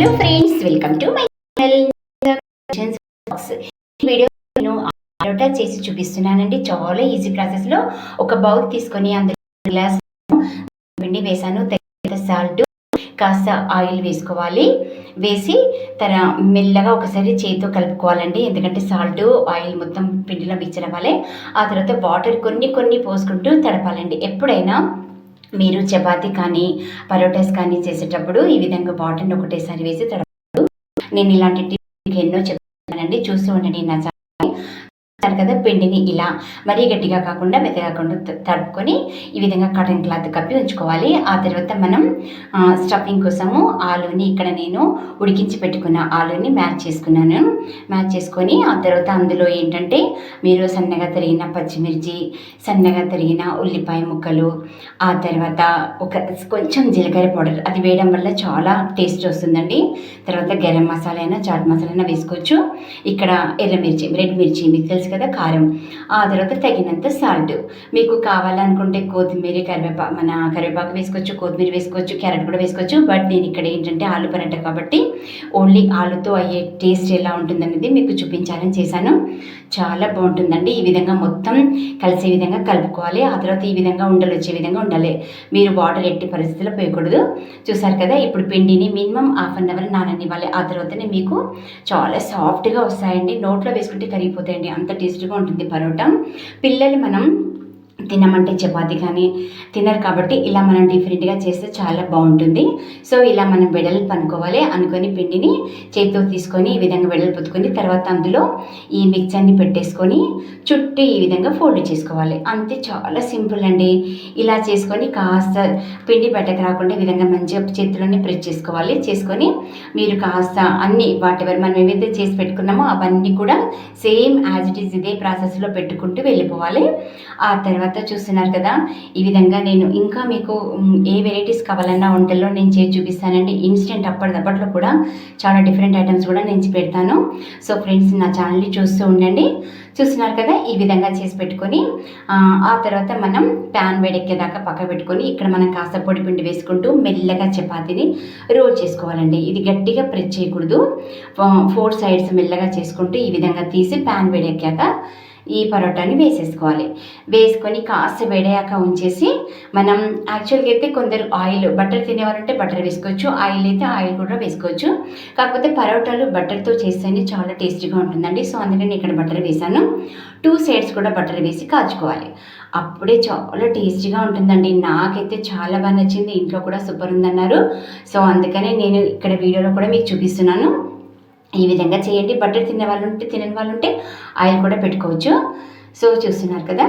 Hello friends, welcome to my channel. ఈ video నేను పరోటా చేసి చూపిస్తున్నానండి. చాలా ఈజీ ప్రాసెస్లో ఒక బౌల్ తీసుకొని అందులో గ్లాస్ పిండి వేసాను, తగినంత సాల్ట్, కాస్త ఆయిల్ వేసుకోవాలి. వేసి మెల్లగా ఒకసారి చేతితో కలుపుకోవాలండి, ఎందుకంటే సాల్ట్ ఆయిల్ మొత్తం పిండిలో మిక్స్ అవ్వాలి. ఆ తర్వాత వాటర్ కొన్ని పోసుకుంటూ తడపాలండి. ఎప్పుడైనా మీరు చపాతీ కానీ పరోటాస్ కానీ చేసేటప్పుడు ఈ విధంగా వాటర్ని ఒకటేసారి వేసి తడపాలి. నేను ఇలాంటి టిప్ ఎన్నో చెప్తానండి, చూస్తూ ఉండండి నా ఛానల్ కదా. పిండిని ఇలా మరీ గట్టిగా కాకుండా మెత్తగా కాకుండా తడుపుకొని ఈ విధంగా కాటన్ క్లాత్ కప్పి ఉంచుకోవాలి. ఆ తర్వాత మనం స్టఫింగ్ కోసము ఆలూని ఇక్కడ నేను ఉడికించి పెట్టుకున్న ఆలూని మ్యాచ్ చేసుకొని ఆ తర్వాత అందులో ఏంటంటే మీరు సన్నగా తరిగిన పచ్చిమిర్చి, సన్నగా తరిగిన ఉల్లిపాయ ముక్కలు, ఆ తర్వాత కొంచెం జీలకర్ర పౌడర్, అది వేయడం వల్ల చాలా టేస్ట్ వస్తుందండి. తర్వాత గరం మసాలా అయినా చాట్ మసాలా అయినా వేసుకోవచ్చు. ఇక్కడ ఎర్రమిర్చి, రెడ్ మిర్చి మీకు తెలుసు కదా, కారం. ఆ తర్వాత తగినంత సాల్ట్. మీకు కావాలనుకుంటే కొత్తిమీర, కరివేపాకు వేసుకోవచ్చు, కొత్తిమీర వేసుకోవచ్చు, క్యారెట్ కూడా వేసుకోవచ్చు. బట్ నేను ఇక్కడ ఏంటంటే ఆలు పరోటా కాబట్టి ఓన్లీ ఆలుతో అయ్యే టేస్ట్ ఎలా ఉంటుందనేది మీకు చూపించాలని చేశాను. చాలా బాగుంటుందండి. ఈ విధంగా మొత్తం కలిసే విధంగా కలుపుకోవాలి. ఆ తర్వాత ఈ విధంగా ఉండలు వచ్చే విధంగా ఉండాలి. మీరు వాటర్ ఎట్టి పరిస్థితుల్లో పోయకూడదు. చూసారు కదా, ఇప్పుడు పిండిని మినిమం హాఫ్ అన్ అవర్ నాననివ్వాలి. ఆ తర్వాతనే మీకు చాలా సాఫ్ట్గా వస్తాయండి. నోట్లో వేసుకుంటే కరిగిపోతాయండి, అంత టేస్ట్గా ఉంటుంది పరోటా. పిల్లలు మనం తినమంటే చపాతీ కానీ తినరు కాబట్టి ఇలా మనం డిఫరెంట్గా చేస్తే చాలా బాగుంటుంది. సో ఇలా మనం వెడల్పు అనుకొని పిండిని చేతితో తీసుకొని ఈ విధంగా వెడల్పు పుచ్చుకొని తర్వాత అందులో ఈ మిక్చర్ని పెట్టేసుకొని చుట్టూ ఈ విధంగా ఫోల్డ్ చేసుకోవాలి. అంతే, చాలా సింపుల్ అండి. ఇలా చేసుకొని కాస్త పిండి బయటకు రాకుండా ఈ విధంగా మంచిగా చేతిలోనే ప్రెస్ చేసుకొని మీరు కాస్త అన్నీ వాటెవర్ మనం ఏవైతే చేసి పెట్టుకున్నామో అవన్నీ కూడా సేమ్ యాజ్ ఇట్ ఈజ్ ఇదే ప్రాసెస్లో పెట్టుకుంటూ వెళ్ళిపోవాలి. ఆ తర్వాత చూస్తున్నారు కదా, ఈ విధంగా నేను ఇంకా మీకు ఏ వెరైటీస్ కావాలన్నా వంటల్లో నేను చేసి చూపిస్తానండి. ఇన్స్టెంట్ అప్పట్లో కూడా చాలా డిఫరెంట్ ఐటమ్స్ కూడా నేను పెడతాను. సో ఫ్రెండ్స్, నా ఛానల్ని చూస్తూ ఉండండి. చూస్తున్నారు కదా, ఈ విధంగా చేసి పెట్టుకొని ఆ తర్వాత మనం ప్యాన్ వేడెక్కేదాకా పక్క పెట్టుకొని ఇక్కడ మనం కాస్త పొడి పిండి వేసుకుంటూ మెల్లగా చపాతీని రోల్ చేసుకోవాలండి. ఇది గట్టిగా ప్రెస్ చేయకూడదు. 4 సైడ్స్ మెల్లగా చేసుకుంటూ ఈ విధంగా తీసి ప్యాన్ వేడెక్కాక ఈ పరోటాని వేసుకొని కాస్త వేడయ్యాక ఉంచేసి మనం యాక్చువల్గా అయితే కొందరు బటర్ తినేవారు ఉంటే బటర్ వేసుకోవచ్చు, ఆయిల్ అయితే ఆయిల్ కూడా వేసుకోవచ్చు. కాకపోతే పరోటాలు బటర్తో చేస్తేనే చాలా టేస్టీగా ఉంటుందండి. సో అందుకని ఇక్కడ బటర్ వేసాను. 2 సైడ్స్ కూడా బటర్ వేసి కాల్చుకోవాలి. అప్పుడే చాలా టేస్టీగా ఉంటుందండి. నాకైతే చాలా బాగా నచ్చింది, ఇంట్లో కూడా సూపర్ ఉందన్నారు. సో అందుకనే నేను ఇక్కడ వీడియోలో కూడా మీకు చూపిస్తున్నాను. ఈ విధంగా చేయండి. బటర్ తినని వాళ్ళు ఉంటే ఆయిల్ కూడా పెట్టుకోవచ్చు. సో చూస్తున్నారు కదా,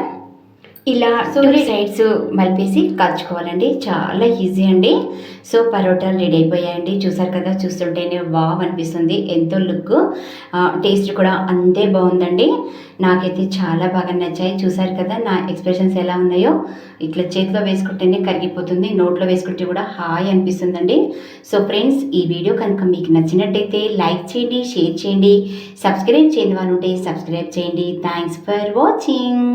ఇలా 2 సైడ్స్ మలిపేసి కాల్చుకోవాలండి. చాలా ఈజీ అండి. సో పరోటాలు రెడీ అయిపోయాయండి. చూసారు కదా, చూస్తుంటేనే వావ్ అనిపిస్తుంది. ఎంతో లుక్, టేస్ట్ కూడా అంతే బాగుందండి. నాకైతే చాలా బాగా నచ్చాయి. చూసారు కదా నా ఎక్స్ప్రెషన్స్ ఎలా ఉన్నాయో. ఇట్లా చేతిలో వేసుకుంటేనే కరిగిపోతుంది, నోట్లో వేసుకుంటే కూడా హాయ్ అనిపిస్తుందండి. సో ఫ్రెండ్స్, ఈ వీడియో కనుక మీకు నచ్చినట్టయితే లైక్ చేయండి, షేర్ చేయండి, సబ్స్క్రైబ్ చేయని వాళ్ళు ఉంటే సబ్స్క్రైబ్ చేయండి. Thanks for watching.